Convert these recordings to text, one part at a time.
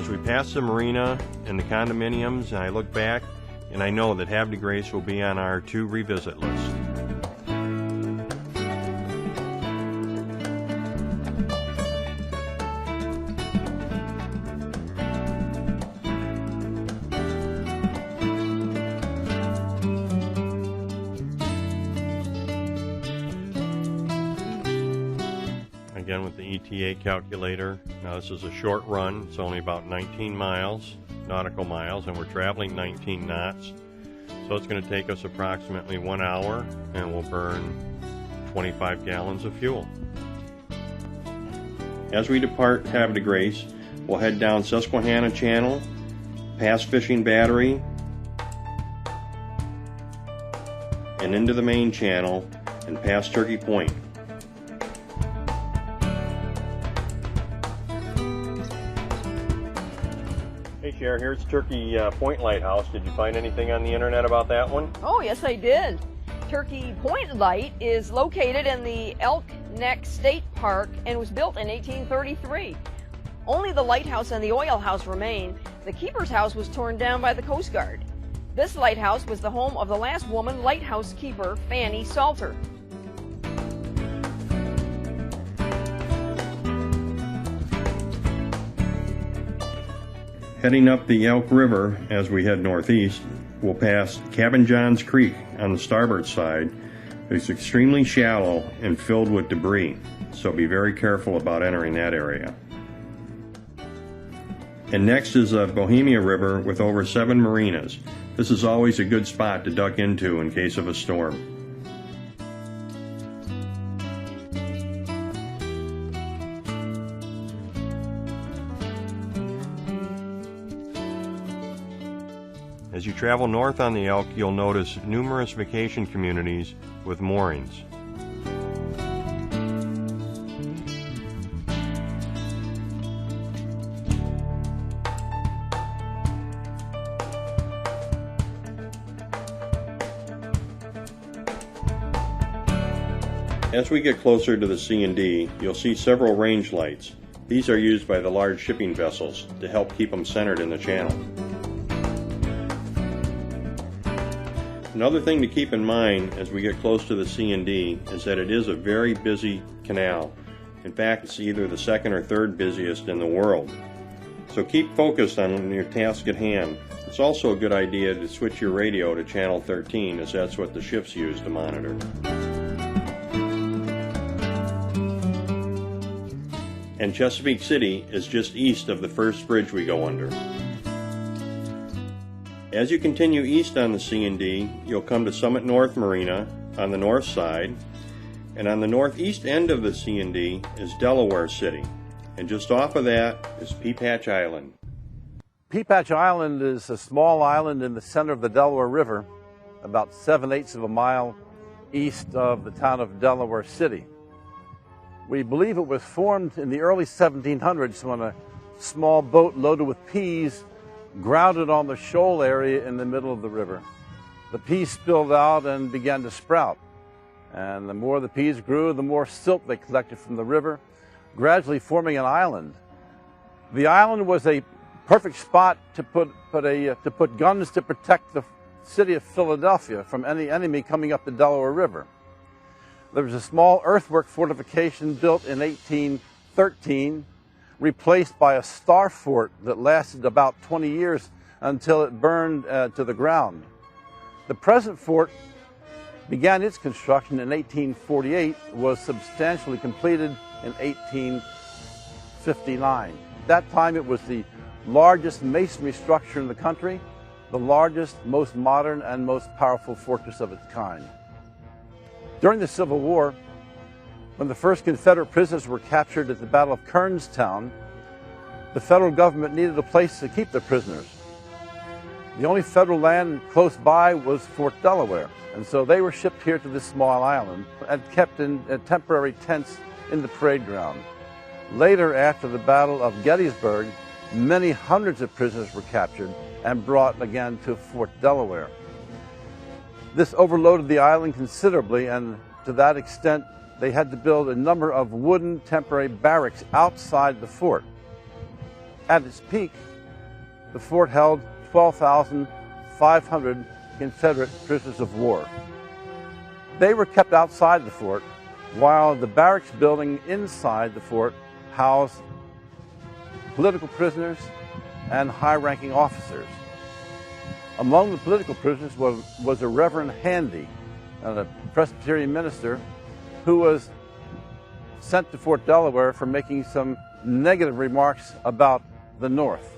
As we pass the marina and the condominiums, I look back and I know that Havre de Grace will be on our to revisit list. Again with the ETA calculator. Now this is a short run. It's only about 19 miles, nautical miles, and we're traveling 19 knots. So it's going to take us approximately 1 hour, and we'll burn 25 gallons of fuel. As we depart Havre de Grace, we'll head down Susquehanna Channel, past Fishing Battery, and into the main channel, and past Turkey Point. Hey Cher, here's Turkey Point Lighthouse. Did you find anything on the internet about that one? Oh, yes I did. Turkey Point Light is located in the Elk Neck State Park and was built in 1833. Only the lighthouse and the oil house remain. The keeper's house was torn down by the Coast Guard. This lighthouse was the home of the last woman lighthouse keeper, Fanny Salter. Heading up the Elk River as we head northeast, we'll pass Cabin John's Creek on the starboard side. It's extremely shallow and filled with debris, so be very careful about entering that area. And next is the Bohemia River with over 7 marinas. This is always a good spot to duck into in case of a storm. As you travel north on the Elk, you'll notice numerous vacation communities with moorings. As we get closer to the C&D, you'll see several range lights. These are used by the large shipping vessels to help keep them centered in the channel. Another thing to keep in mind as we get close to the C&D is that it is a very busy canal. In fact, it's either the second or third busiest in the world. So keep focused on your task at hand. It's also a good idea to switch your radio to channel 13, as that's what the ships use to monitor. And Chesapeake City is just east of the first bridge we go under. As you continue east on the C&D, you'll come to Summit North Marina on the north side, and on the northeast end of the C&D is Delaware City, and just off of that is Peapatch Island. Peapatch Island is a small island in the center of the Delaware River, about 7/8 of a mile east of the town of Delaware City. We believe it was formed in the early 1700s when a small boat loaded with peas grounded on the shoal area in the middle of the river. The peas spilled out and began to sprout. And the more the peas grew, the more silt they collected from the river, gradually forming an island. The island was a perfect spot to put guns to protect the city of Philadelphia from any enemy coming up the Delaware River. There was a small earthwork fortification built in 1813, replaced by a star fort that lasted about 20 years until it burned to the ground. The present fort began its construction in 1848, was substantially completed in 1859. At that time it was the largest masonry structure in the country, the largest, most modern, and most powerful fortress of its kind. During the Civil War, when the first Confederate prisoners were captured at the Battle of Kernstown, the federal government needed a place to keep the prisoners. The only federal land close by was Fort Delaware, and so they were shipped here to this small island and kept in temporary tents in the parade ground. Later, after the Battle of Gettysburg, many hundreds of prisoners were captured and brought again to Fort Delaware. This overloaded the island considerably, and to that extent, they had to build a number of wooden temporary barracks outside the fort. At its peak, the fort held 12,500 Confederate prisoners of war. They were kept outside the fort, while the barracks building inside the fort housed political prisoners and high-ranking officers. Among the political prisoners was a Reverend Handy, a Presbyterian minister, who was sent to Fort Delaware for making some negative remarks about the North.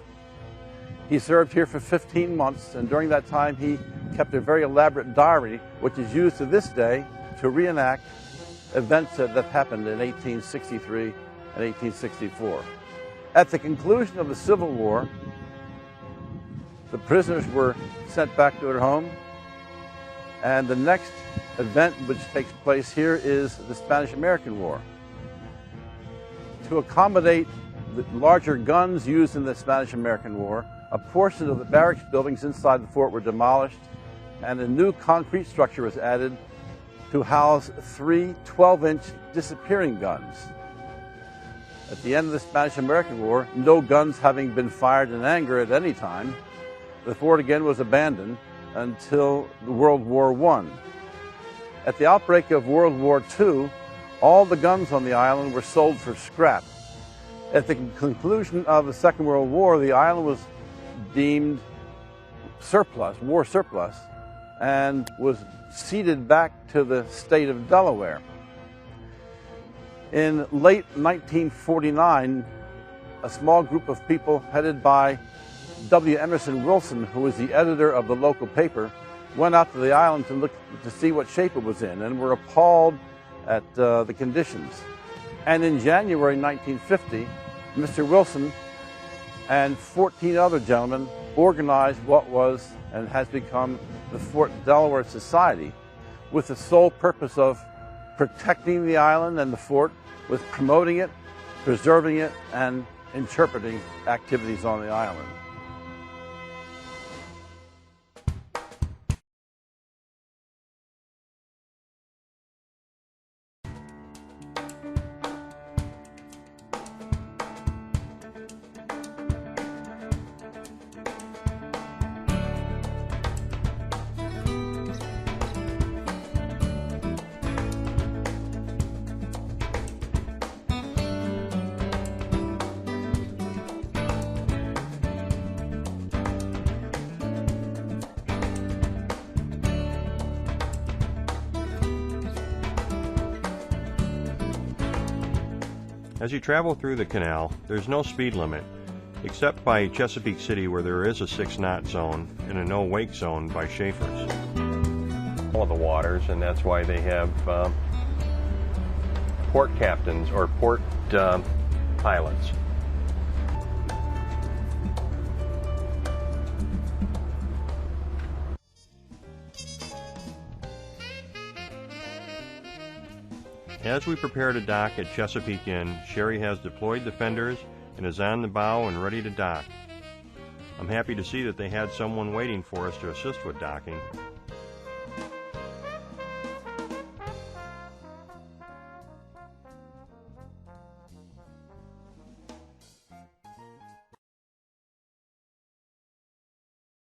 He served here for 15 months, and during that time he kept a very elaborate diary, which is used to this day to reenact events that happened in 1863 and 1864. At the conclusion of the Civil War, the prisoners were sent back to their home, and the next event which takes place here is the Spanish-American War. To accommodate the larger guns used in the Spanish-American War, a portion of the barracks buildings inside the fort were demolished, and a new concrete structure was added to house 3 12-inch disappearing guns. At the end of the Spanish-American War, no guns having been fired in anger at any time, the fort again was abandoned until World War I. At the outbreak of World War II, all the guns on the island were sold for scrap. At the conclusion of the Second World War, the island was deemed surplus, war surplus, and was ceded back to the state of Delaware. In late 1949, a small group of people headed by W. Emerson Wilson, who was the editor of the local paper, went out to the island to look to see what shape it was in, and were appalled at the conditions. And in January 1950, Mr. Wilson and 14 other gentlemen organized what was and has become the Fort Delaware Society, with the sole purpose of protecting the island and the fort, with promoting it, preserving it, and interpreting activities on the island. As you travel through the canal, there's no speed limit, except by Chesapeake City, where there is a 6-knot zone and a no-wake zone by Schaefer's. All of the waters, and that's why they have port captains or port pilots. As we prepare to dock at Chesapeake Inn, Sherry has deployed the fenders and is on the bow and ready to dock. I'm happy to see that they had someone waiting for us to assist with docking,